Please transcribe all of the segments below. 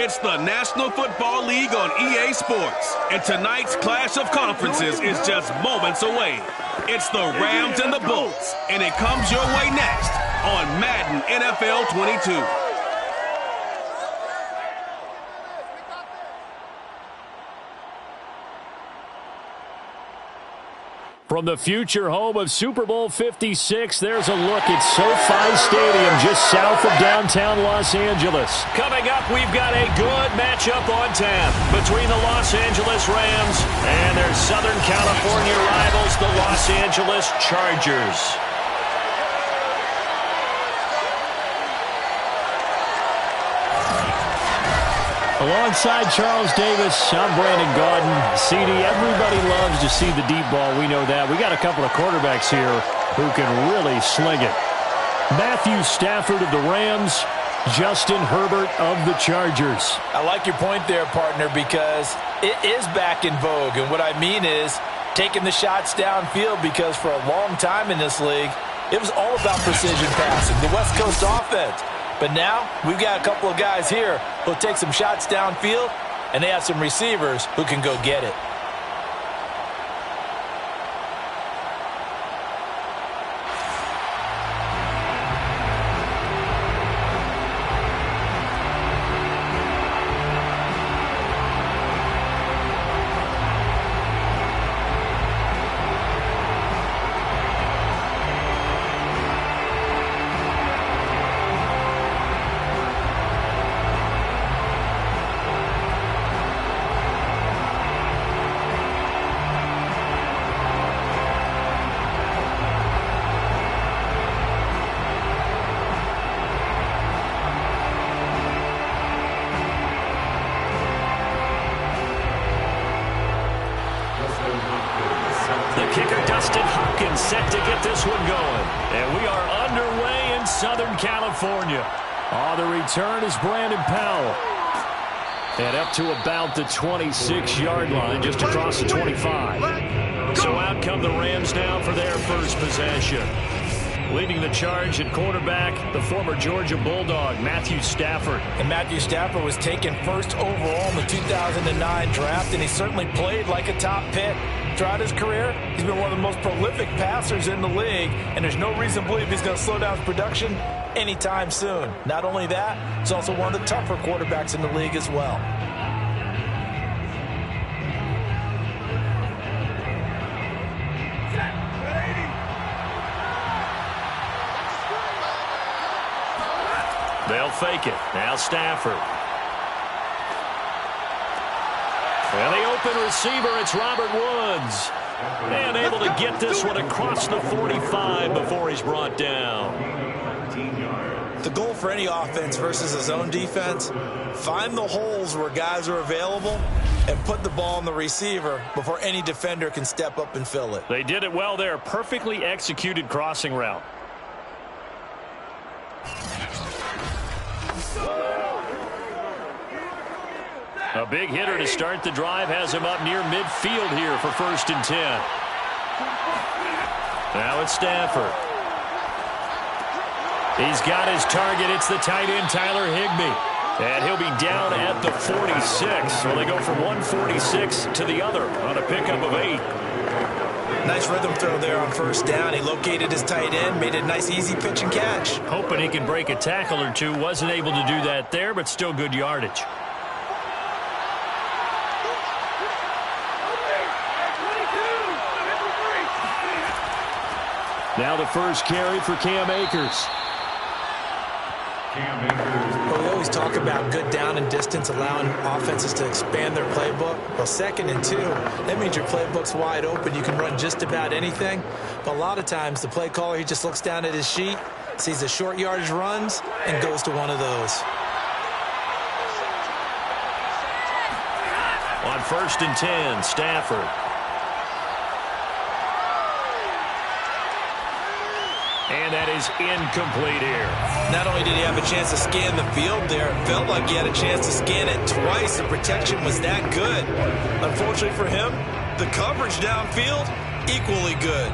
It's the National Football League on EA Sports, and tonight's clash of conferences is just moments away. It's the Rams and the Bolts, and it comes your way next on Madden NFL 22. From the future home of Super Bowl 56, there's a look at SoFi Stadium just south of downtown Los Angeles. Coming up, we've got a good matchup on tap between the Los Angeles Rams and their Southern California rivals, the Los Angeles Chargers. Alongside Charles Davis, I'm Brandon Gaudin. CD, everybody loves to see the deep ball. We know that. We got a couple of quarterbacks here who can really sling it. Matthew Stafford of the Rams, Justin Herbert of the Chargers. I like your point there, partner, because it is back in vogue. And what I mean is taking the shots downfield, because for a long time in this league, it was all about precision passing, the West Coast offense. But now we've got a couple of guys here who'll take some shots downfield, and they have some receivers who can go get it. Set to get this one going. And we are underway in Southern California. On the return is Brandon Powell. And up to about the 26-yard line, just across the 25. So out come the Rams now for their first possession. Leading the charge at quarterback, the former Georgia Bulldog, Matthew Stafford. And Matthew Stafford was taken first overall in the 2009 draft, and he certainly played like a top pick. Throughout his career, he's been one of the most prolific passers in the league, and there's no reason to believe he's going to slow down his production anytime soon. Not only that, he's also one of the tougher quarterbacks in the league as well. They'll fake it. Now Stafford. And the open receiver, it's Robert Woods. And able to get this one across the 45 before he's brought down. The goal for any offense versus a zone defense, find the holes where guys are available and put the ball on the receiver before any defender can step up and fill it. They did it well there. Perfectly executed crossing route. A big hitter to start the drive has him up near midfield here for 1st and 10. Now it's Stafford. He's got his target. It's the tight end, Tyler Higbee. And he'll be down at the 46. So they go from 146 to the other on a pickup of 8. Nice rhythm throw there on 1st down. He located his tight end, made a nice easy pitch and catch. Hoping he can break a tackle or two. Wasn't able to do that there, but still good yardage. Now the first carry for Cam Akers. Well, we always talk about good down and distance, allowing offenses to expand their playbook. Well, 2nd and 2, that means your playbook's wide open. You can run just about anything. But a lot of times, the play caller, he just looks down at his sheet, sees the short yardage runs, and goes to one of those. On 1st and 10, Stafford. And that is incomplete here. Not only did he have a chance to scan the field there, it felt like he had a chance to scan it twice. The protection was that good. Unfortunately for him, the coverage downfield, equally good.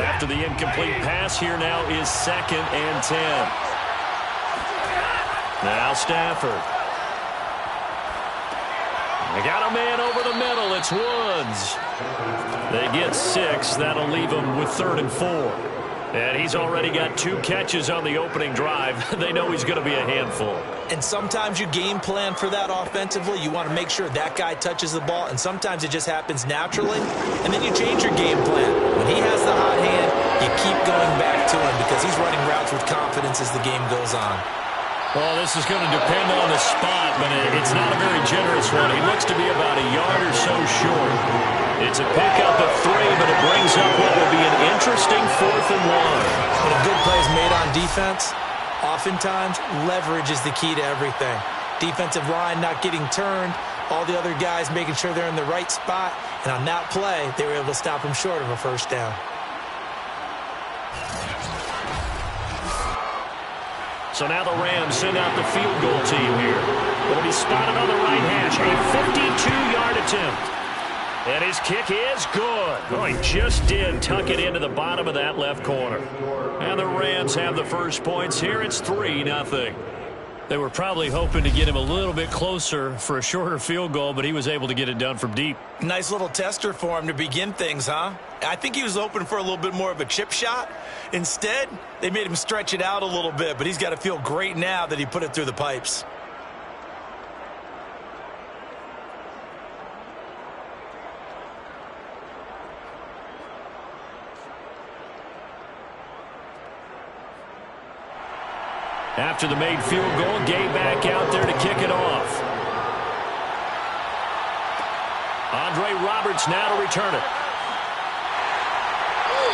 After the incomplete pass, here now is 2nd and 10. Now Stafford. They got a man over the middle. It's Woods. They get 6. That'll leave them with 3rd and 4. And he's already got 2 catches on the opening drive. They know he's going to be a handful. And sometimes you game plan for that offensively. You want to make sure that guy touches the ball, and sometimes it just happens naturally. And then you change your game plan. When he has the hot hand, you keep going back to him because he's running routes with confidence as the game goes on. Well, this is going to depend on the spot, but it's not a very generous one. He looks to be about a yard or so short. It's a pickup of 3, but it brings up what will be an interesting 4th and 1. When a good play is made on defense, oftentimes leverage is the key to everything. Defensive line not getting turned, all the other guys making sure they're in the right spot, and on that play, they were able to stop him short of a 1st down. So now the Rams send out the field goal team here. It'll be spotted on the right hash. A 52-yard attempt. And his kick is good. Oh, he just did tuck it into the bottom of that left corner. And the Rams have the first points here. It's 3-0. They were probably hoping to get him a little bit closer for a shorter field goal, but he was able to get it done from deep. Nice little tester for him to begin things, huh? I think he was open for a little bit more of a chip shot. Instead, they made him stretch it out a little bit, but he's got to feel great now that he put it through the pipes. After the made field goal, Gay back out there to kick it off. Andre Roberts now to return it.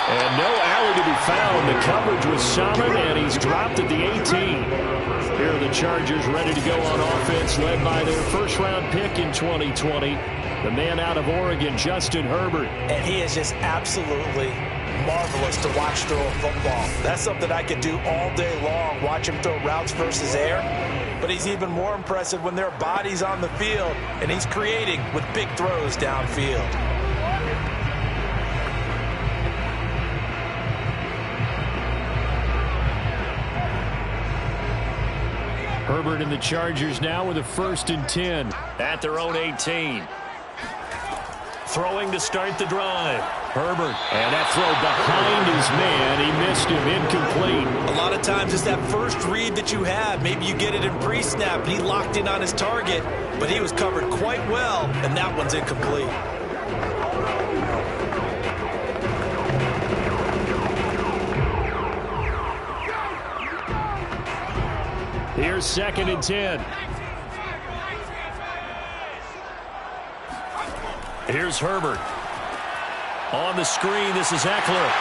And no alley to be found. The coverage was solid, and he's dropped at the 18. Here are the Chargers ready to go on offense, led by their first-round pick in 2020, the man out of Oregon, Justin Herbert. And he is just absolutely marvelous to watch throw a football. That's something I could do all day long, watch him throw routes versus air. But he's even more impressive when there are bodies on the field, and he's creating with big throws downfield. Herbert and the Chargers now with a 1st and 10 at their own 18. Throwing to start the drive. Herbert, and that throw behind his man. He missed him, incomplete. A lot of times it's that first read that you have. Maybe you get it in pre-snap, and he locked in on his target, but he was covered quite well, and that one's incomplete. Here's 2nd and 10. Here's Herbert. On the screen, this is Eckler.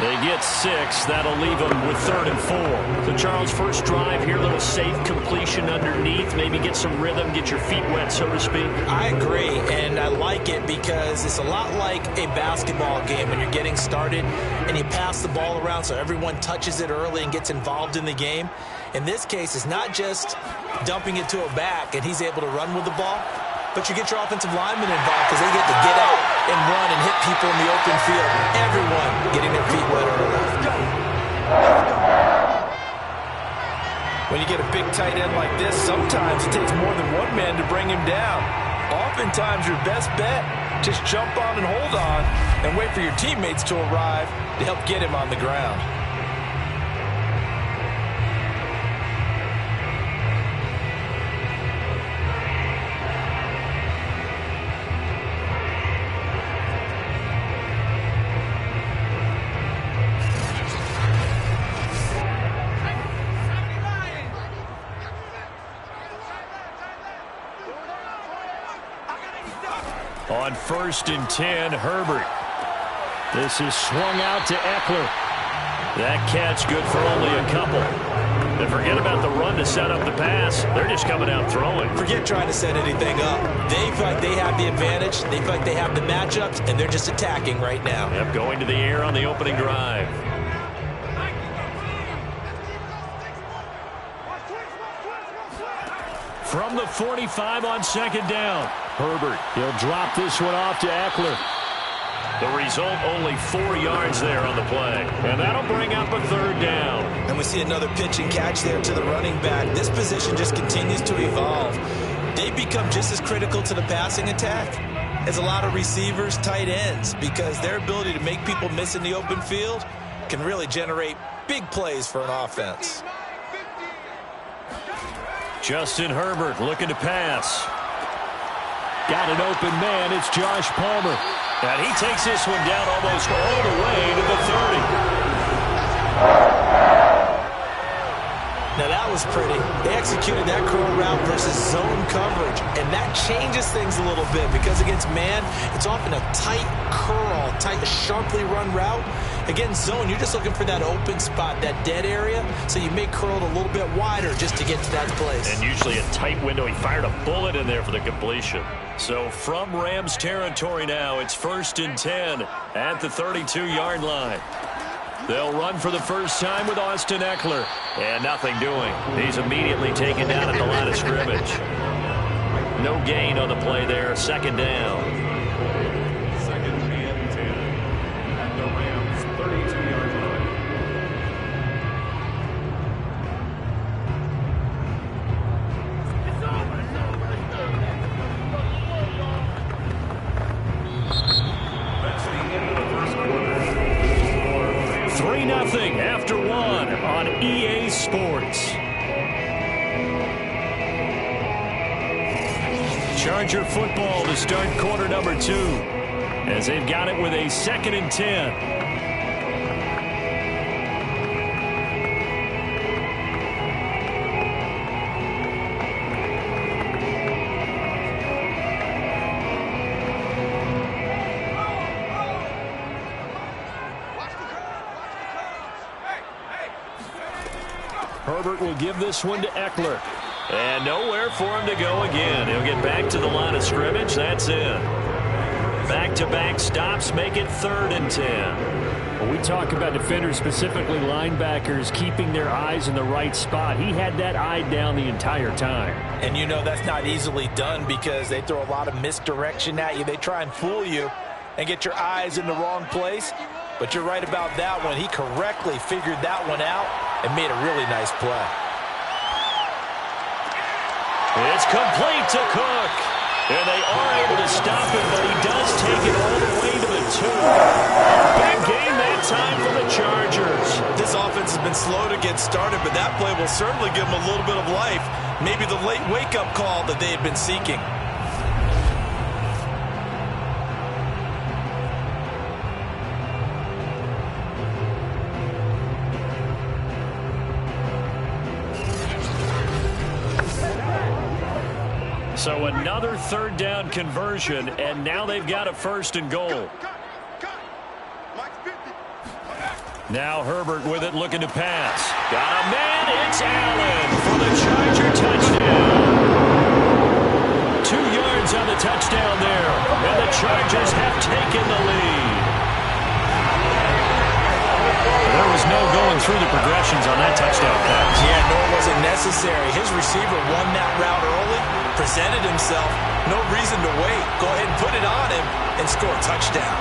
They get 6. That'll leave them with 3rd and 4. So, Charles, first drive here, a little safe completion underneath. Maybe get some rhythm, get your feet wet, so to speak. I agree, and I like it because it's a lot like a basketball game when you're getting started and you pass the ball around so everyone touches it early and gets involved in the game. In this case, it's not just dumping it to a back and he's able to run with the ball, but you get your offensive linemen involved because they get to get out and run and hit people in the open field. Everyone getting their feet wet early. When you get a big tight end like this, sometimes it takes more than one man to bring him down. Oftentimes your best bet, just jump on and hold on and wait for your teammates to arrive to help get him on the ground. On 1st and 10, Herbert. This is swung out to Eckler. That catch good for only a couple. And forget about the run to set up the pass. They're just coming out throwing. Forget trying to set anything up. They feel like they have the advantage. They feel like they have the matchups, and they're just attacking right now. Yep, going to the air on the opening drive. From the 45 on 2nd down. Herbert, he'll drop this one off to Eckler. The result, only 4 yards there on the play. And that'll bring up a 3rd down. And we see another pitch and catch there to the running back. This position just continues to evolve. They become just as critical to the passing attack as a lot of receivers, tight ends, because their ability to make people miss in the open field can really generate big plays for an offense. Justin Herbert looking to pass. Got an open man. It's Josh Palmer. And he takes this one down almost all the way to the 30. Now that was pretty. They executed that curl route versus zone coverage, and that changes things a little bit because against man, it's often a tight curl, tight, sharply run route. Against zone, you're just looking for that open spot, that dead area, so you may curl it a little bit wider just to get to that place. And usually a tight window. He fired a bullet in there for the completion. So from Rams territory now, it's 1st and 10 at the 32-yard line. They'll run for the first time with Austin Eckler. And nothing doing. He's immediately taken down at the line of scrimmage. No gain on the play there. 2nd down. 2nd and 10 at the Rams' 32-yard line. That's the end of the first quarter. 3-0 after 1 on EA Sports. Charger football to start quarter number 2 as they've got it with a 2nd and 10. Herbert will give this one to Eckler. And nowhere for him to go again. He'll get back to the line of scrimmage. That's it. Back-to-back stops make it 3rd and 10. When we talk about defenders, specifically linebackers, keeping their eyes in the right spot, he had that eye down the entire time. And you know that's not easily done because they throw a lot of misdirection at you. They try and fool you and get your eyes in the wrong place. But you're right about that one. He correctly figured that one out and made a really nice play. It's complete to Cook. And they are able to stop him, but he does take it all the way to the 2. Big game that time for the Chargers. This offense has been slow to get started, but that play will certainly give them a little bit of life. Maybe the late wake-up call that they had been seeking. So another 3rd down conversion, and now they've got a 1st and goal. Now Herbert with it, looking to pass. Got a man, it's Allen for the Charger touchdown. 2 yards on the touchdown there, and the Chargers have taken the lead. There was no going through the progressions on that touchdown pass. Yeah, nor was it necessary. His receiver won that route early, presented himself. No reason to wait. Go ahead and put it on him and score a touchdown.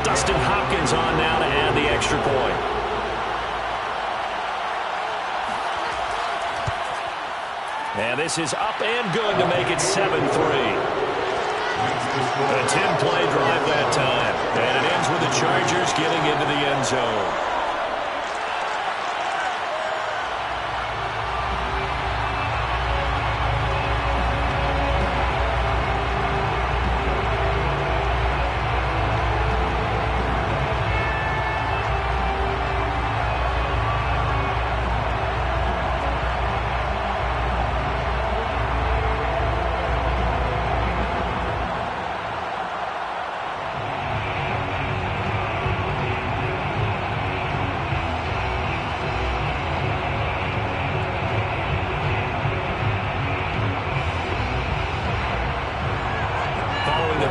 Dustin Hopkins on now to add the extra point. And this is up and good to make it 7-3. A 10-play drive that time. And it ends with the Chargers getting into the end zone.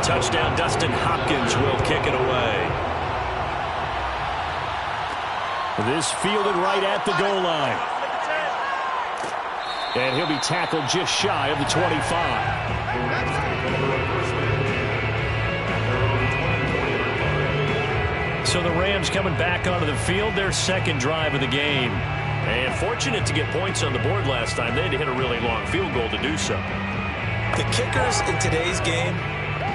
Touchdown, Dustin Hopkins will kick it away. This fielded right at the goal line. And he'll be tackled just shy of the 25. So the Rams coming back onto the field, their second drive of the game. And fortunate to get points on the board last time. They had to hit a really long field goal to do so. The kickers in today's game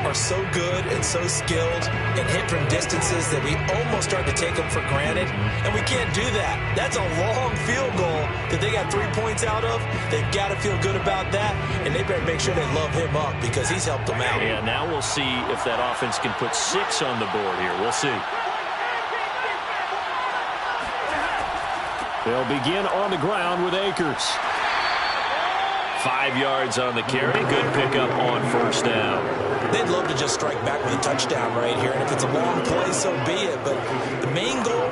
are so good and so skilled and hit from distances that we almost start to take them for granted, and we can't do that. That's a long field goal that they got 3 points out of. They've got to feel good about that, and they better make sure they love him up because he's helped them out. Yeah, now we'll see if that offense can put 6 on the board here. We'll see. They'll begin on the ground with Akers. 5 yards on the carry. Good pickup on first down. They'd love to just strike back with a touchdown right here, and if it's a long play, so be it. But the main goal,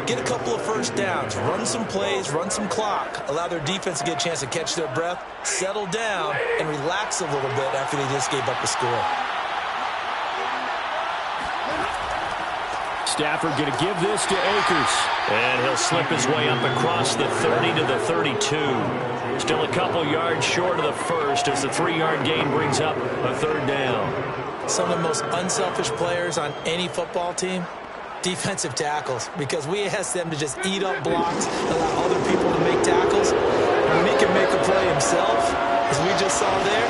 get a couple of first downs, run some plays, run some clock, allow their defense to get a chance to catch their breath, settle down, and relax a little bit after they just gave up a score. Stafford going to give this to Akers. And he'll slip his way up across the 30 to the 32. Still a couple yards short of the first as the 3-yard gain brings up a third down. Some of the most unselfish players on any football team, defensive tackles, because we ask them to just eat up blocks, allow other people to make tackles. When he can make a play himself, as we just saw there,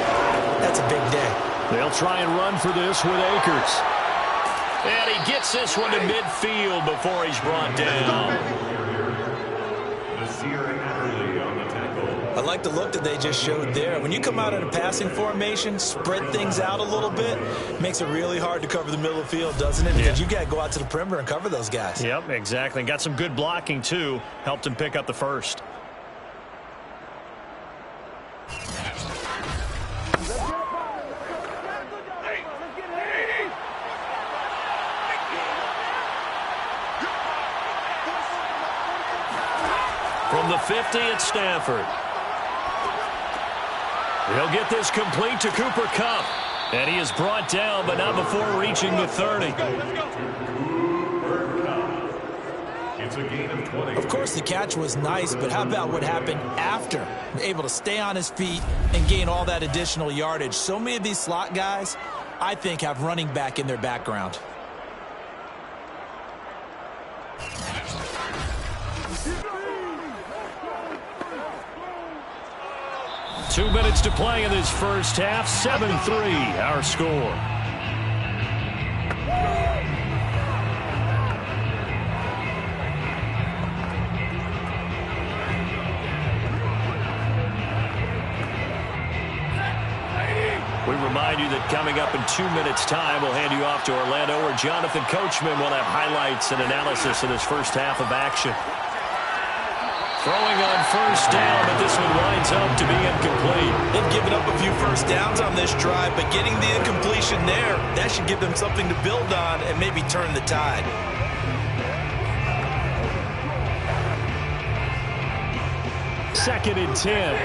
that's a big day. They'll try and run for this with Akers. And he gets this one to midfield before he's brought down. I like the look that they just showed there. When you come out in a passing formation, spread things out a little bit, makes it really hard to cover the middle of the field, doesn't it? Because you got to go out to the perimeter and cover those guys. Yep, exactly. Got some good blocking, too. Helped him pick up the first. From the 50, it's Stafford. He'll get this complete to Cooper Kupp. And he is brought down, but not before reaching the 30. Of course, the catch was nice, but how about what happened after? Able to stay on his feet and gain all that additional yardage. So many of these slot guys, I think, have running back in their background. Two minutes to play in this first half. 7-3, our score. We remind you that coming up in 2 minutes' time, we'll hand you off to Orlando, where Jonathan Coachman will have highlights and analysis of this first half of action. Throwing on first down, but this one winds up to be incomplete. They've given up a few first downs on this drive, but getting the incompletion there, that should give them something to build on and maybe turn the tide. Second and 10.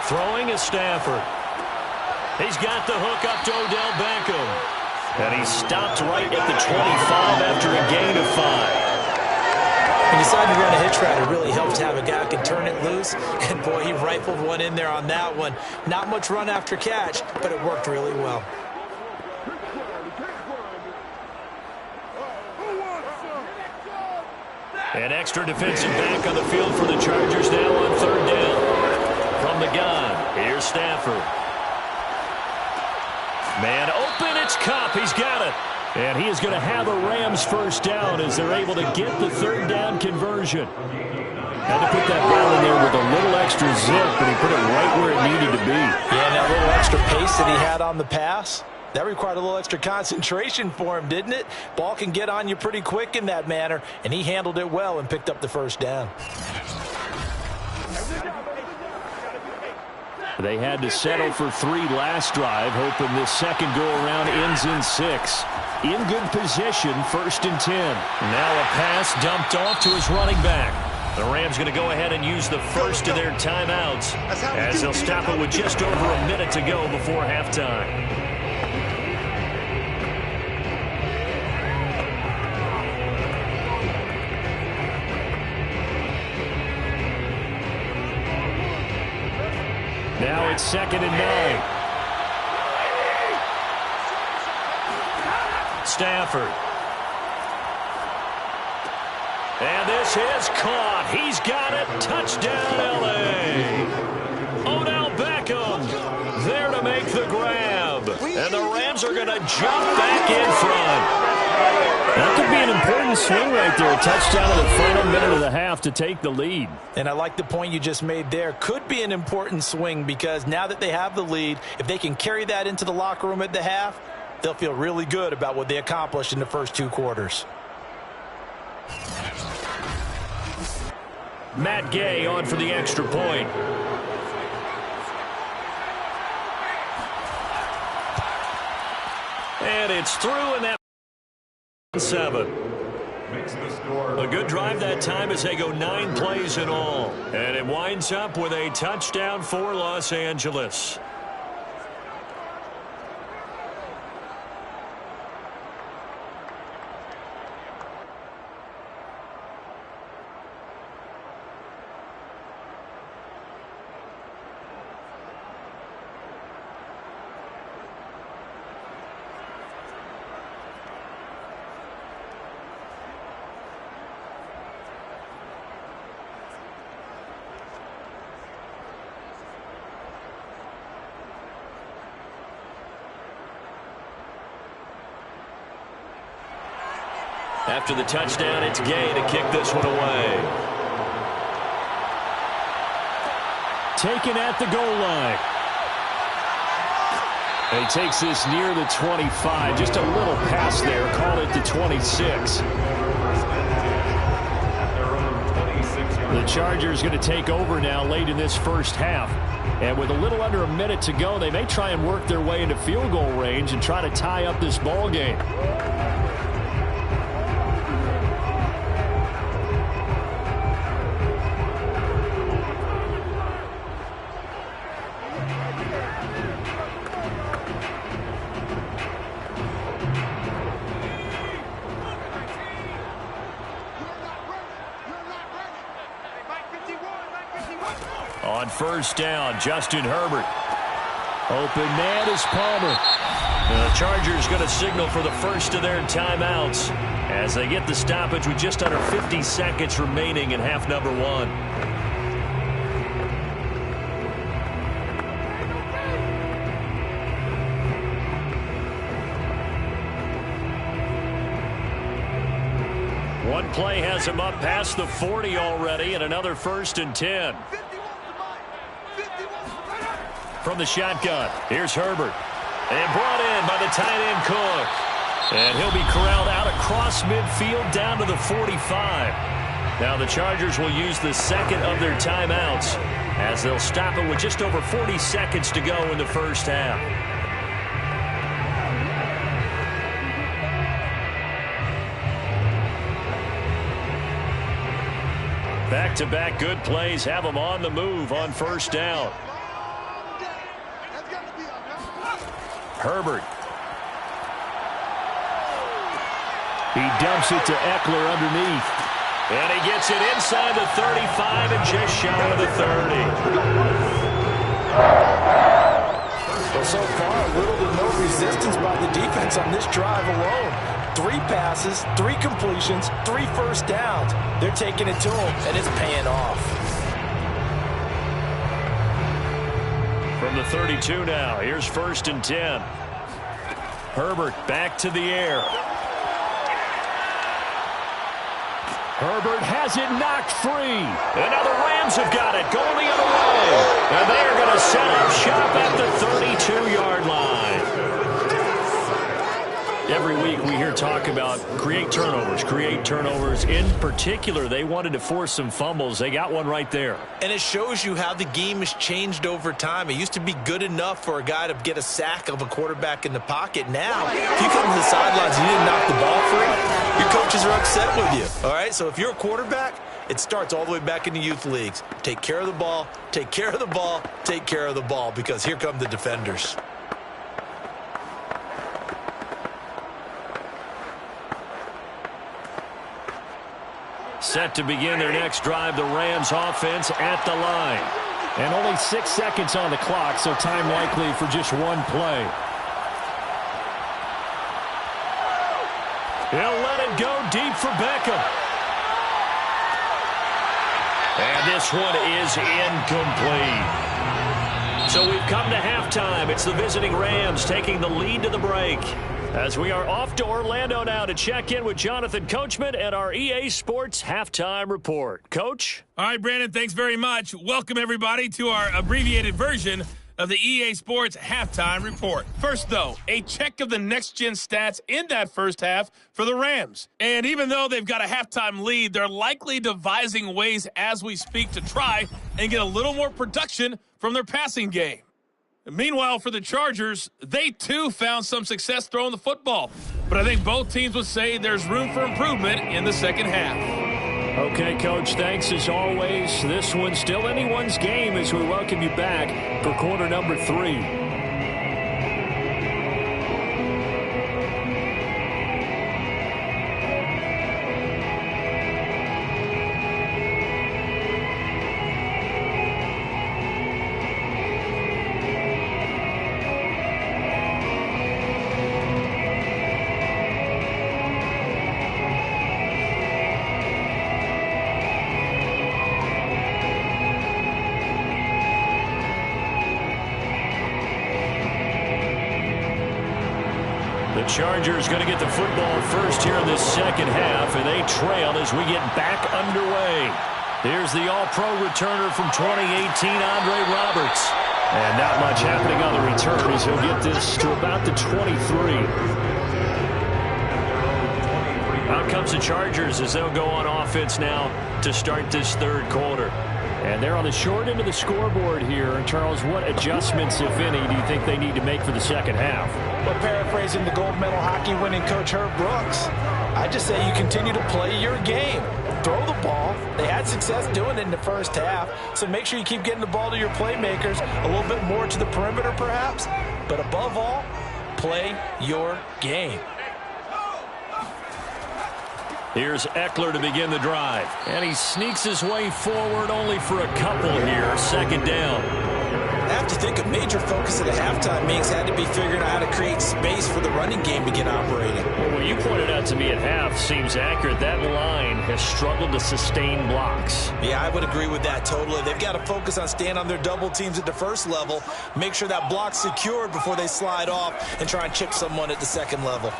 Throwing is Stafford. He's got the hook up to Odell Beckham. And he's stopped right at the 25 after a gain of 5. When you decide to run a hitch route, it really helps to have a guy who can turn it loose. And, boy, he rifled one in there on that one. Not much run after catch, but it worked really well. An extra defensive back on the field for the Chargers now on third down. From the gun, here's Stafford. Man open, it's Kupp. He's got it. And he is going to have a Rams first down as they're able to get the third down conversion. Had to put that ball in there with a little extra zip, but he put it right where it needed to be. Yeah, and that little extra pace that he had on the pass, that required a little extra concentration for him, didn't it? Ball can get on you pretty quick in that manner, and he handled it well and picked up the first down. They had to settle for 3 last drive, hoping this second go-around ends in 6. In good position, first and 10. Now a pass dumped off to his running back. The Rams going to go ahead and use the first of their timeouts as they'll stop it with just over a minute to go before halftime. Now it's second and 9. Stafford. And this is caught. He's got it. Touchdown, L.A. Odell Beckham there to make the grab. And the Rams are going to jump back in front. That could be an important swing right there. A touchdown in the final minute of the half to take the lead. And I like the point you just made there. Could be an important swing because now that they have the lead, if they can carry that into the locker room at the half, they'll feel really good about what they accomplished in the first 2 quarters. Matt Gay on for the extra point. And it's through, and that 7. A good drive that time as they go 9 plays in all. And it winds up with a touchdown for Los Angeles. After the touchdown, it's Gay to kick this one away. Taken at the goal line. And he takes this near the 25. Just a little pass there. Called it the 26. The Chargers going to take over now late in this first half. And with a little under a minute to go, they may try and work their way into field goal range and try to tie up this ball game. On first down, Justin Herbert. Open man is Palmer. The Chargers going to signal for the first of their timeouts as they get the stoppage with just under 50 seconds remaining in half number 1. One play has him up past the 40 already, and another 1st and 10. From the shotgun, here's Herbert. And brought in by the tight end Cook. And he'll be corralled out across midfield down to the 45. Now the Chargers will use the second of their timeouts as they'll stop it with just over 40 seconds to go in the first half. Back-to-back good plays have them on the move on first down. Herbert. He dumps it to Eckler underneath. And he gets it inside the 35 and just shy of the 30. Well, so far, little to no resistance by the defense on this drive alone. 3 passes, 3 completions, 3 first downs. They're taking it to him, and it's paying off. From the 32 now, here's 1st and 10. Herbert back to the air. Herbert has it knocked free. And now the Rams have got it, going the other way. And they are going to set up shop at the 32-yard line. Every week we hear talk about create turnovers. In particular, they wanted to force some fumbles. They got one right there. And it shows you how the game has changed over time. It used to be good enough for a guy to get a sack of a quarterback in the pocket. Now, if you come to the sidelines and you didn't knock the ball free, your coaches are upset with you. All right, so if you're a quarterback, it starts all the way back in the youth leagues. Take care of the ball, take care of the ball, take care of the ball, because here come the defenders. Set to begin their next drive, the Rams offense at the line. And only 6 seconds on the clock, so time likely for just one play. deep for Beckham. And this one is incomplete. So we've come to halftime. It's the visiting Rams taking the lead to the break. As we are off to Orlando now to check in with Jonathan Coachman and our EA Sports Halftime Report. Coach? All right, Brandon, thanks very much. Welcome, everybody, to our abbreviated version of the EA Sports Halftime Report. First, though, a check of the next-gen stats in that first half for the Rams. And even though they've got a halftime lead, they're likely devising ways as we speak to try and get a little more production from their passing game. Meanwhile, for the Chargers, they too found some success throwing the football. But I think both teams would say there's room for improvement in the second half. Okay, Coach, thanks as always. This one's still anyone's game as we welcome you back for quarter number 3. Chargers going to get the football first here in this second half, and they trail as we get back underway. Here's the all-pro returner from 2018, Andre Roberts. And not much happening on the return as he'll get this to about the 23. Out comes the Chargers as they'll go on offense now to start this third quarter. And they're on the short end of the scoreboard here. Charles, what adjustments, if any, do you think they need to make for the second half? Well, paraphrasing the gold medal hockey winning coach Herb Brooks, I just say you continue to play your game. Throw the ball. They had success doing it in the first half, so make sure you keep getting the ball to your playmakers, a little bit more to the perimeter perhaps, but above all, play your game. Here's Eckler to begin the drive. And he sneaks his way forward only for a couple here. Second down. I have to think a major focus at the halftime meetings had to be figuring out how to create space for the running game to get operating. Well, what you pointed out to me at half seems accurate. That line has struggled to sustain blocks. Yeah, I would agree with that totally. They've got to focus on staying on their double teams at the first level, make sure that block's secured before they slide off and try and chip someone at the second level.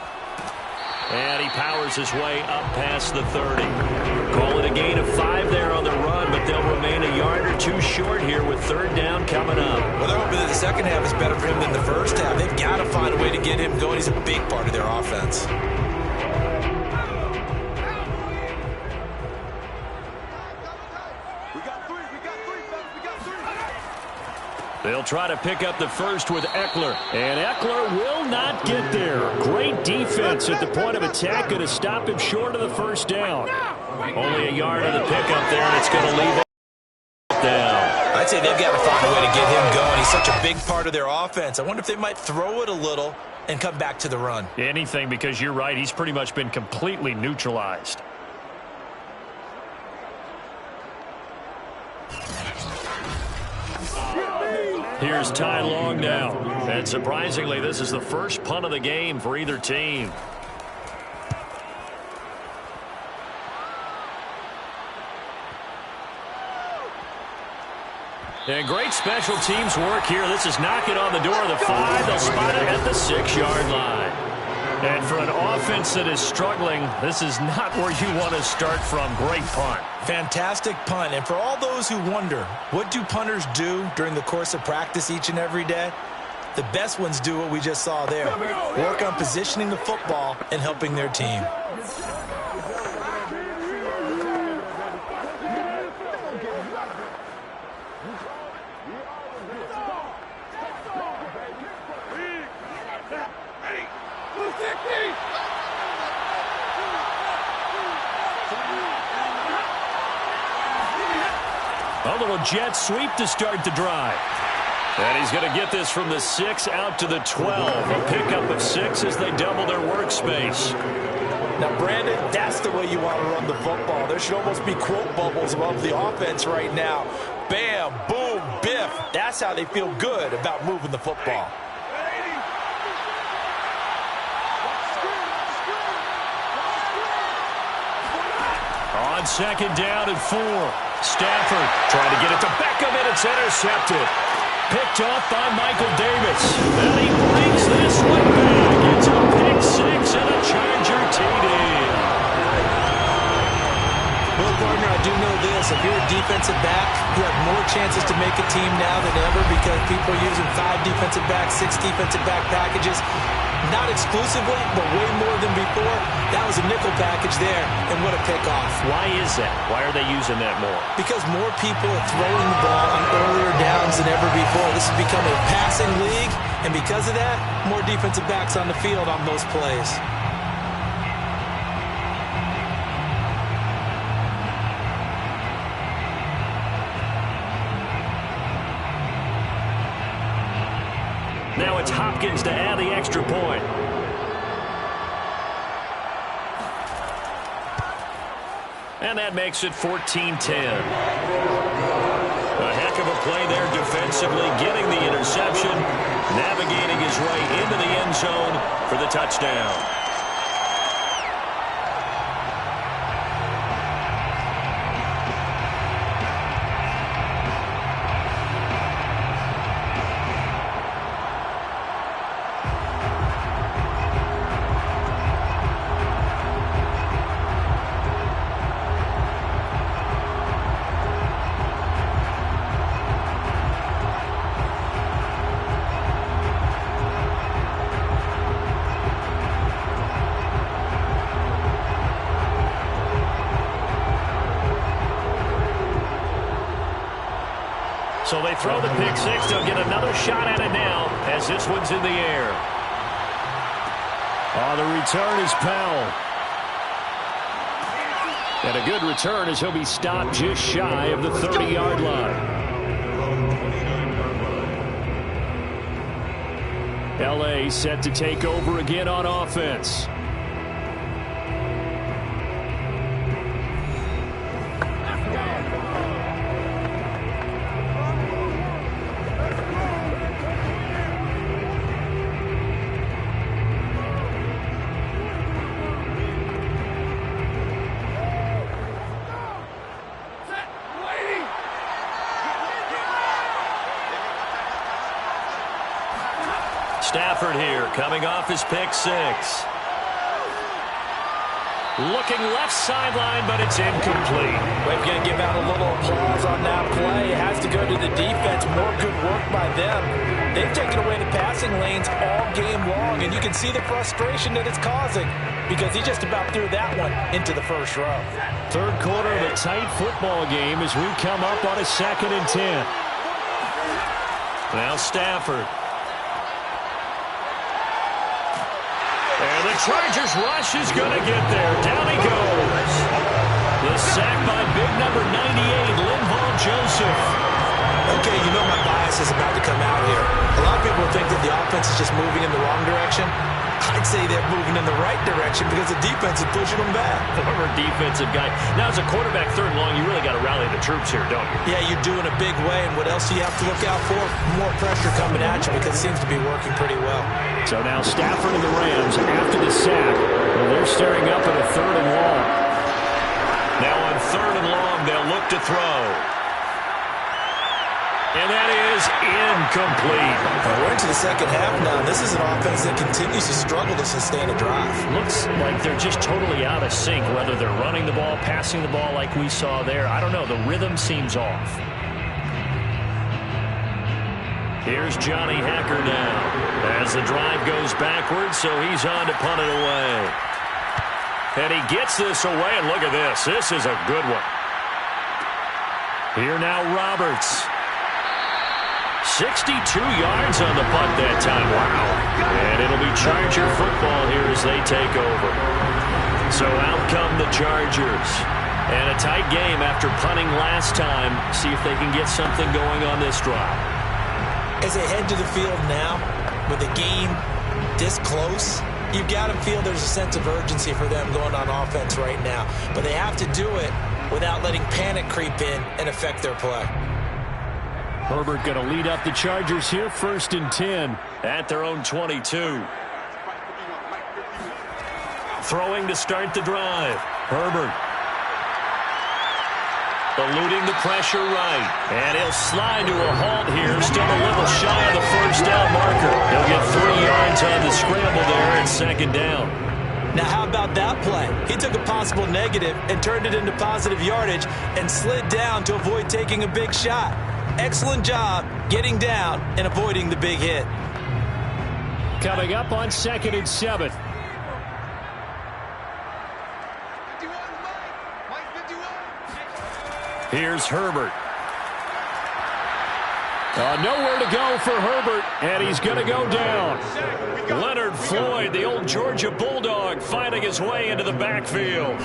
And he powers his way up past the 30. Call it a gain of 5 there on the run, but they'll remain a yard or two short here with third down coming up. Well, they're hoping that the second half is better for him than the first half. They've got to find a way to get him going. He's a big part of their offense. They'll try to pick up the first with Eckler. And Eckler will not get there. Great defense at the point of attack. Going to stop him short of the first down. Only a yard of the pickup there, and it's going to leave it down. I'd say they've got to find a way to get him going. He's such a big part of their offense. I wonder if they might throw it a little and come back to the run. Anything, because you're right. He's pretty much been completely neutralized. Here's Ty Long now. And surprisingly, this is the first punt of the game for either team. And great special teams work here. This is knocking on the door of the 5. They'll spot it at the 6-yard line. And for an offense that is struggling, this is not where you want to start from. Great punt. Fantastic punt. And for all those who wonder, what do punters do during the course of practice each and every day? The best ones do what we just saw there. Work on positioning the football and helping their team. A little jet sweep to start the drive. And he's going to get this from the 6 out to the 12. A pickup of 6 as they double their workspace. Now, Brandon, that's the way you want to run the football. There should almost be quote bubbles above the offense right now. Bam, boom, biff. That's how they feel good about moving the football. On second down and 4. Stafford trying to get it to Beckham, and it's intercepted. Picked off by Michael Davis. And he brings this one back. It's a pick 6 and a Charger TD. Well, partner, I do know this. If you're a defensive back, you have more chances to make a team now than ever because people are using 5 defensive backs, 6 defensive back packages. Not exclusively, but way more than before. That was a nickel package there, and what a pickoff. Why is that? Why are they using that more? Because more people are throwing the ball on earlier downs than ever before. This has become a passing league, and because of that, more defensive backs on the field on most plays. Now it's Hopkins to add the extra point. And that makes it 14-10. A heck of a play there defensively, getting the interception, navigating his way into the end zone for the touchdown. So they throw the pick 6. They'll get another shot at it now as this one's in the air. On the return is Powell. And a good return as he'll be stopped just shy of the 30-yard line. L.A. set to take over again on offense. Stafford here, coming off his pick 6. Looking left sideline, but it's incomplete. We're going to give out a little applause on that play. It has to go to the defense. More good work by them. They've taken away the passing lanes all game long, and you can see the frustration that it's causing because he just about threw that one into the first row. Third quarter of a tight football game as we come up on a 2nd and 10. Now Stafford. And the Chargers rush is going to get there. Down he goes. The sack by big number 98, Linval Joseph. Okay, you know my bias is about to come out here. A lot of people think that the offense is just moving in the wrong direction. I'd say they're moving in the right direction because the defense is pushing them back. Former defensive guy. Now, as a quarterback, 3rd and long, you really got to rally the troops here, don't you? Yeah, you're doing a big way, and what else do you have to look out for? More pressure coming at you because it seems to be working pretty well. So now Stafford and the Rams after the sack. Well, they're staring up at a 3rd and long. Now on 3rd and long, they'll look to throw. And that is incomplete. Well, we're into the second half now. This is an offense that continues to struggle to sustain a drive. Looks like they're just totally out of sync, whether they're running the ball, passing the ball like we saw there. I don't know. The rhythm seems off. Here's Johnny Hacker now as the drive goes backwards, so he's on to punt it away. And he gets this away, and look at this. This is a good one. Here now Roberts. 62 yards on the punt that time. Wow. And it'll be Charger football here as they take over. So out come the Chargers. And a tight game after punting last time. See if they can get something going on this drive. As they head to the field now, with the game this close, you've got to feel there's a sense of urgency for them going on offense right now. But they have to do it without letting panic creep in and affect their play. Herbert going to lead up the Chargers here, 1st and 10. At their own 22. Throwing to start the drive. Herbert. Eluding the pressure right. And he'll slide to a halt here. Still a little shy of the first down marker. He'll get 3 yards on the scramble there and second down. Now, how about that play? He took a possible negative and turned it into positive yardage and slid down to avoid taking a big shot. Excellent job getting down and avoiding the big hit. Coming up on 2nd and 7. Here's Herbert. Nowhere to go for Herbert, and he's going to go down. Leonard Floyd, the old Georgia Bulldog, finding his way into the backfield.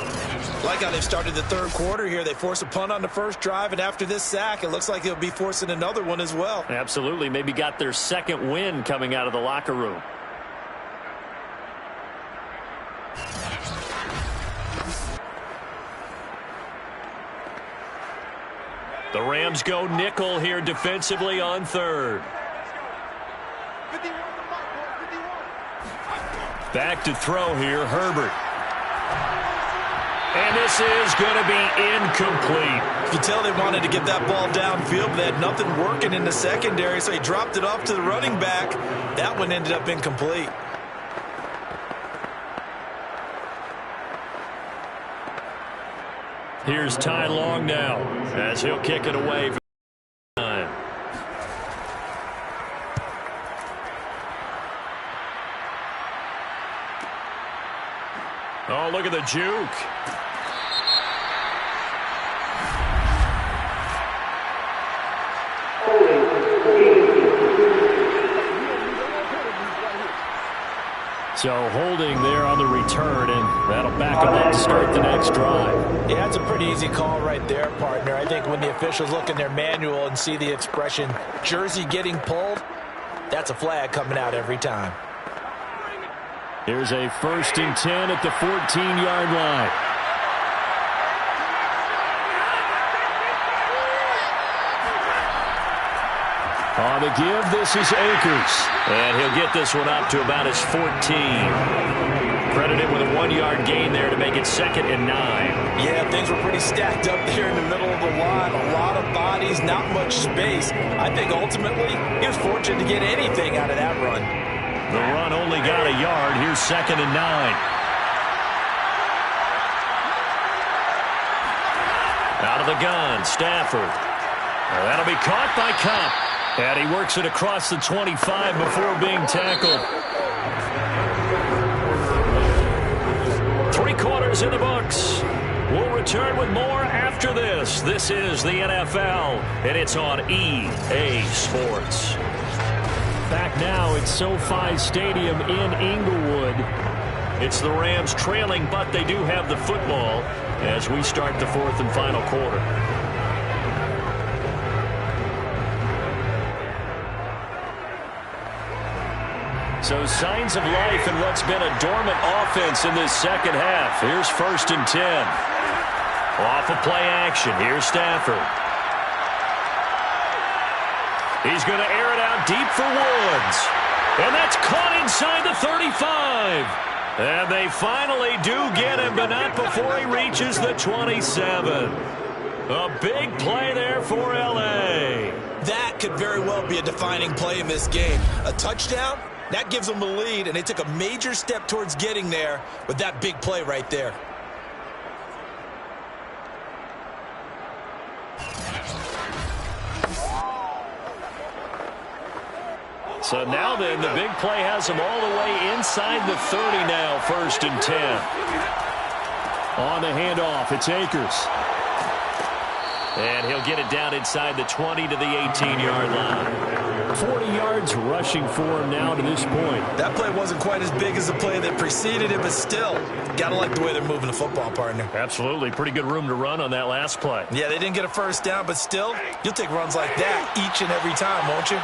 Like how they've started the third quarter here. They force a punt on the first drive, and after this sack, it looks like they'll be forcing another one as well. Absolutely. Maybe got their second win coming out of the locker room. The Rams go nickel here defensively on 3rd. Back to throw here, Herbert. And this is going to be incomplete. You can tell they wanted to get that ball downfield, but they had nothing working in the secondary, so he dropped it off to the running back. That one ended up incomplete. Here's Ty Long now as he'll kick it away for the time. Oh, look at the juke. So holding there on the return, and that'll back them up to start the next drive. Yeah, that's a pretty easy call right there, partner. I think when the officials look in their manual and see the expression jersey getting pulled, that's a flag coming out every time. Here's a 1st and 10 at the 14-yard line. On the give, this is Akers. And he'll get this one up to about his 14. Credited with a 1-yard gain there to make it 2nd and 9. Yeah, things were pretty stacked up there in the middle of the line. A lot of bodies, not much space. I think ultimately he was fortunate to get anything out of that run. The run only got a yard. Here's 2nd and 9. Out of the gun, Stafford. Well, that'll be caught by Cup. And he works it across the 25 before being tackled. 3 quarters in the books. We'll return with more after this. This is the NFL, and it's on EA Sports. Back now at SoFi Stadium in Inglewood. It's the Rams trailing, but they do have the football as we start the 4th and final quarter. So signs of life in what's been a dormant offense in this second half. Here's 1st and 10. Off of play action. Here's Stafford. He's going to air it out deep for Woods. And that's caught inside the 35. And they finally do get him, but not before he reaches the 27. A big play there for L.A. That could very well be a defining play in this game. A touchdown? That gives them the lead, and they took a major step towards getting there with that big play right there. So now then, the big play has them all the way inside the 30 now, 1st and 10. On the handoff, it's Akers. And he'll get it down inside the 20 to the 18-yard line. 40 yards rushing for him now to this point. That play wasn't quite as big as the play that preceded it, but still, got to like the way they're moving the football, partner. Absolutely. Pretty good room to run on that last play. Yeah, they didn't get a first down, but still, you'll take runs like that each and every time, won't you?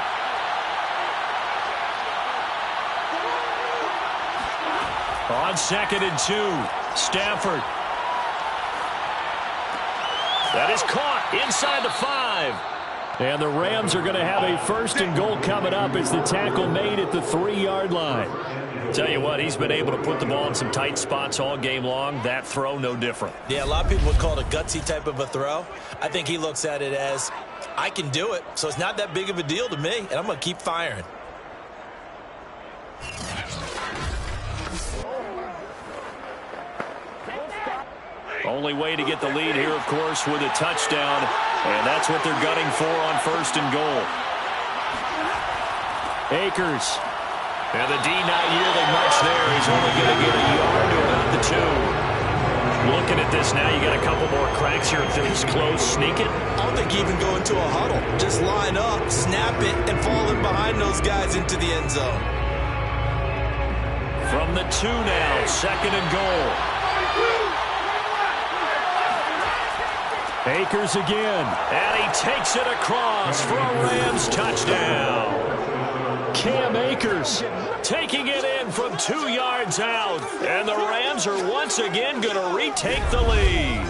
On 2nd and 2, Stafford. That is caught inside the 5. And the Rams are going to have a 1st and goal coming up as the tackle made at the 3-yard line. Tell you what, he's been able to put the ball in some tight spots all game long. That throw, no different. Yeah, a lot of people would call it a gutsy type of a throw. I think he looks at it as, I can do it, so it's not that big of a deal to me, and I'm going to keep firing. Only way to get the lead here, of course, with a touchdown, and that's what they're gunning for on 1st and goal. Akers. And the D not yielding much there. He's only going to get a yard to about the 2. Looking at this now, you got a couple more cracks here. If they're this close, sneak it. I don't think even go into a huddle. Just line up, snap it, and fall in behind those guys into the end zone. From the 2 now, 2nd and goal. Akers again. And he takes it across for a Rams touchdown. Cam Akers taking it in from 2 yards out. And the Rams are once again going to retake the lead.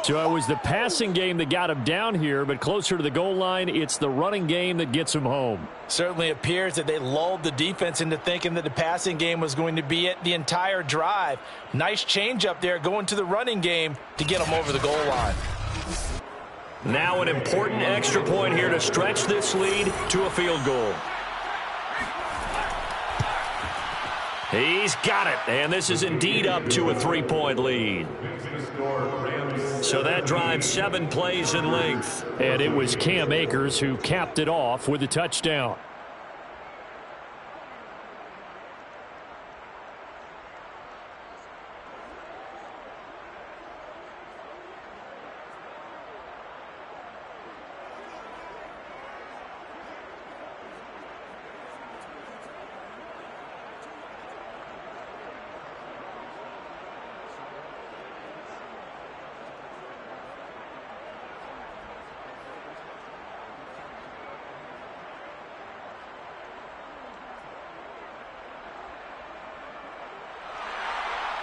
So it was the passing game that got him down here, but closer to the goal line, it's the running game that gets him home. Certainly appears that they lulled the defense into thinking that the passing game was going to be it the entire drive. Nice change up there going to the running game to get them over the goal line. Now an important extra point here to stretch this lead to a field goal. He's got it, and this is indeed up to a 3-point lead. So that drives 7 plays in length. And it was Cam Akers who capped it off with a touchdown.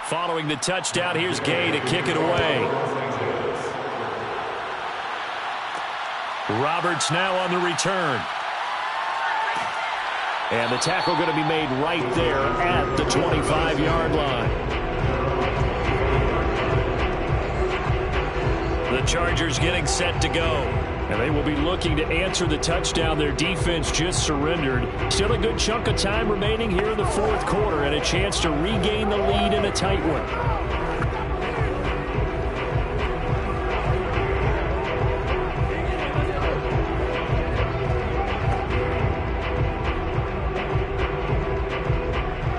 Following the touchdown, here's Gay to kick it away. Roberts now on the return. And the tackle going to be made right there at the 25-yard line. The Chargers getting set to go. And they will be looking to answer the touchdown their defense just surrendered. Still a good chunk of time remaining here in the 4th quarter and a chance to regain the lead in a tight one.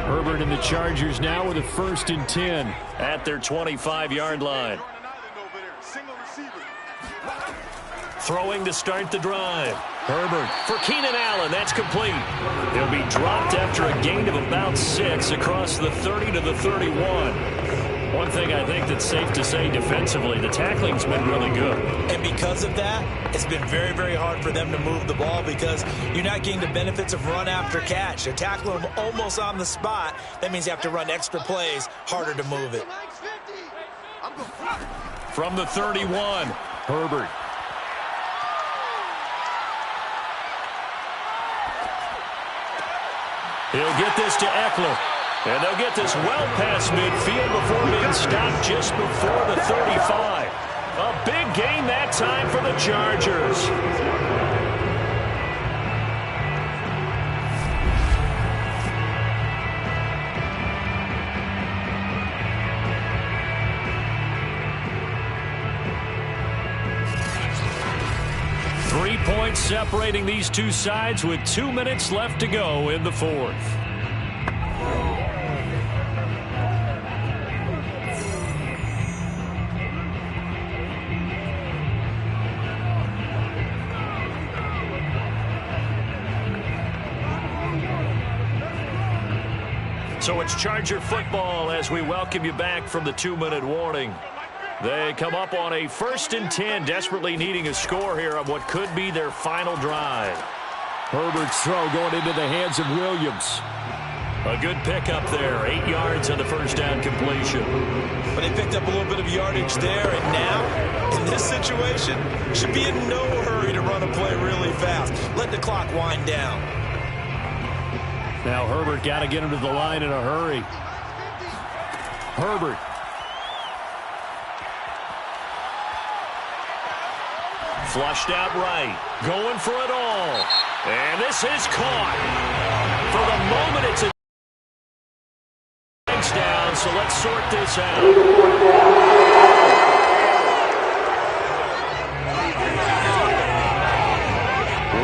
Herbert and the Chargers now with a 1st and 10 at their 25-yard line. Throwing to start the drive. Herbert for Keenan Allen. That's complete. He'll be dropped after a gain of about 6 across the 30 to the 31. One thing I think that's safe to say defensively, the tackling's been really good. And because of that, it's been very, very hard for them to move the ball because you're not getting the benefits of run after catch. They're tackling them almost on the spot. That means you have to run extra plays, harder to move it. From the 31, Herbert. He'll get this to Eckler. And they'll get this well past midfield before being stopped just before the 35. A big gain that time for the Chargers. Three points separating these two sides with 2 minutes left to go in the 4th. So it's Charger football as we welcome you back from the 2-minute warning. They come up on a 1st and 10, desperately needing a score here on what could be their final drive. Herbert's throw going into the hands of Williams. A good pickup there, 8 yards on the first down completion. But they picked up a little bit of yardage there, and now, in this situation, situation, should be in no hurry to run a play really fast. Let the clock wind down. Now Herbert got to get him to the line in a hurry. Herbert. Flushed out right. Going for it all. And this is caught. For the moment, it's a touchdown, so let's sort this out.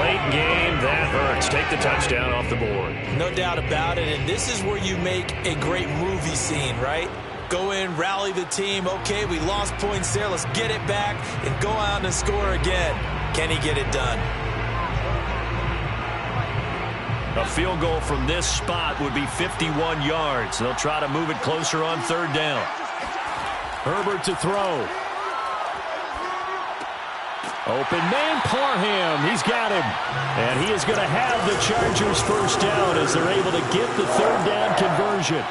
Late game, that hurts. Take the touchdown off the board. No doubt about it, and this is where you make a great movie scene, right? Go in, rally the team. Okay, we lost points there. Let's get it back and go out and score again. Can he get it done? A field goal from this spot would be 51 yards. They'll try to move it closer on third down. Herbert to throw. Open man, Parham. He's got him. And he is going to have the Chargers first down as they're able to get the third down conversion.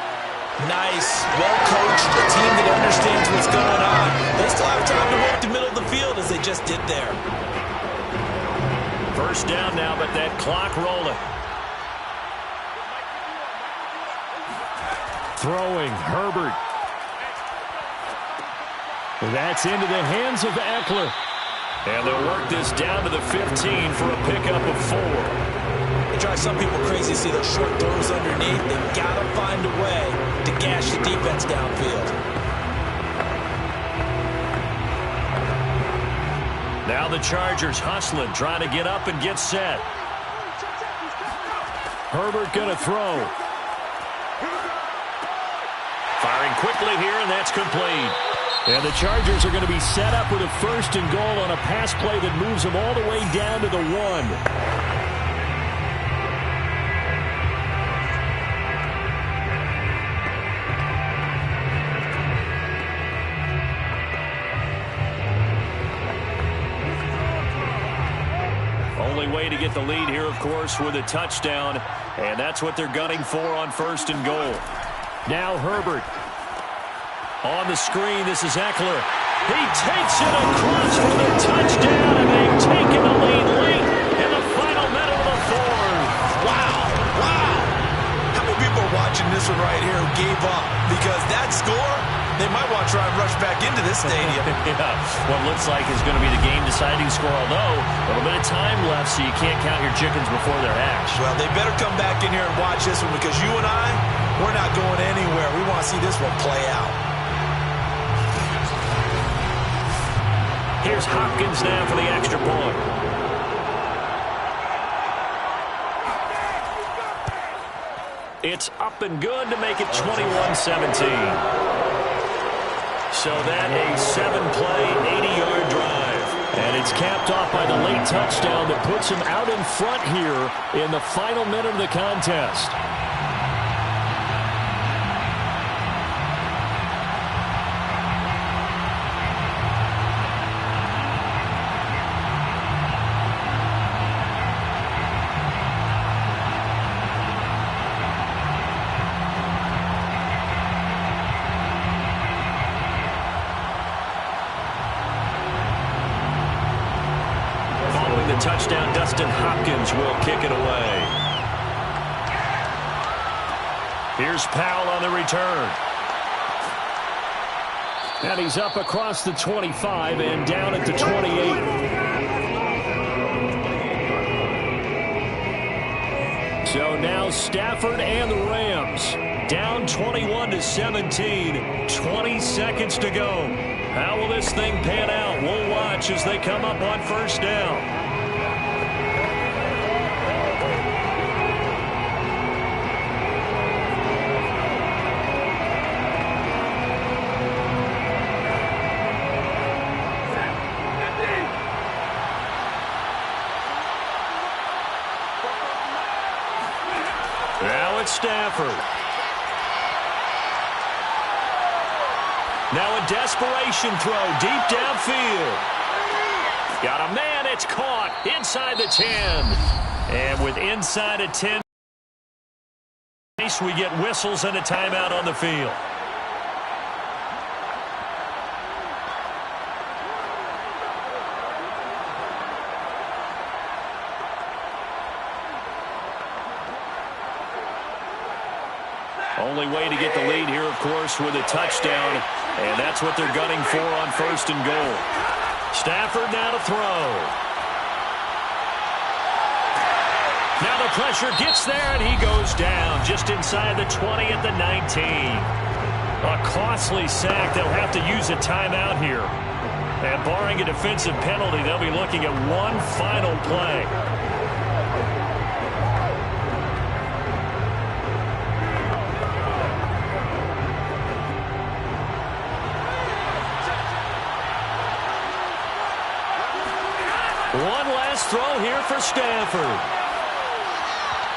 Nice, well-coached, a team that understands what's going on. They still have time to work the middle of the field as they just did there. First down now, but that clock rolling. Throwing, Herbert. That's into the hands of Eckler. And they'll work this down to the 15 for a pickup of 4. It drives some people crazy to see those short throws underneath. They've got to find a way to gash the defense downfield. Now the Chargers hustling, trying to get up and get set. Herbert going to throw. Firing quickly here, and that's complete. And the Chargers are going to be set up with a first and goal on a pass play that moves them all the way down to the 1. Only way to get the lead here, of course, with a touchdown. And that's what they're gunning for on first and goal. Now Herbert. On the screen, this is Eckler. He takes it across for the touchdown, and they've taken the lead late in the final minute of the fourth. Wow, wow. How many people are watching this one right here who gave up? Because that score, they might want to try and rush back into this stadium. Yeah, what looks like is going to be the game-deciding score, although a little bit of time left, so you can't count your chickens before they're hatched. Well, they better come back in here and watch this one, because you and I, we're not going anywhere. We want to see this one play out. Here's Hopkins now for the extra point. It's up and good to make it 21-17. So that a 7-play, 80-yard drive. And it's capped off by the late touchdown that puts him out in front here in the final minute of the contest. Touchdown, Dustin Hopkins will kick it away. Here's Powell on the return. And he's up across the 25 and down at the 28. So now Stafford and the Rams down 21-17, 20 seconds to go. How will this thing pan out? We'll watch as they come up on first down. Now it's Stafford. Now a desperation throw deep downfield. Got a man, it's caught inside the 10. And with inside of 10, we get whistles and a timeout on the field. Only way to get the lead here, of course, with a touchdown. And that's what they're gunning for on 1st and goal. Stafford now to throw. Now the pressure gets there, and he goes down just inside the 20 at the 19. A costly sack. They'll have to use a timeout here. And barring a defensive penalty, they'll be looking at one final play. One last throw here for Stafford.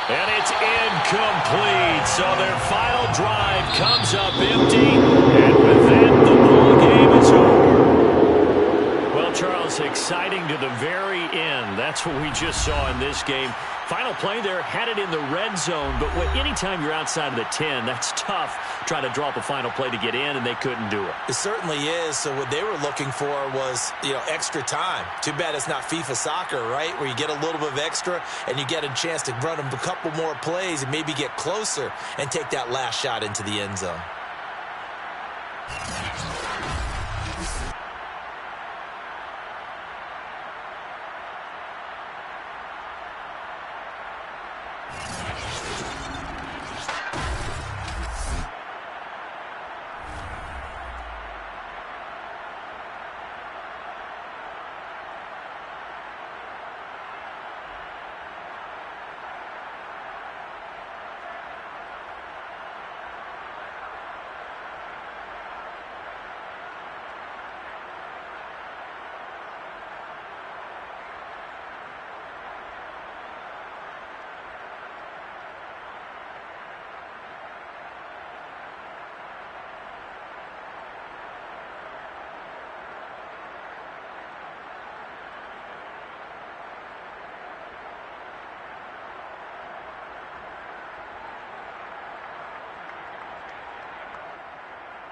And it's incomplete. So their final drive comes up empty. And with that, the ball game is over. Well, Charles, exciting to the very end. That's what we just saw in this game. Final play there, had it in the red zone. But anytime you're outside of the 10, that's tough. Trying to draw up a final play to get in, and they couldn't do it. It certainly is. So what they were looking for was, extra time. Too bad it's not FIFA soccer, right? Where you get a little bit of extra and you get a chance to run a couple more plays and maybe get closer and take that last shot into the end zone.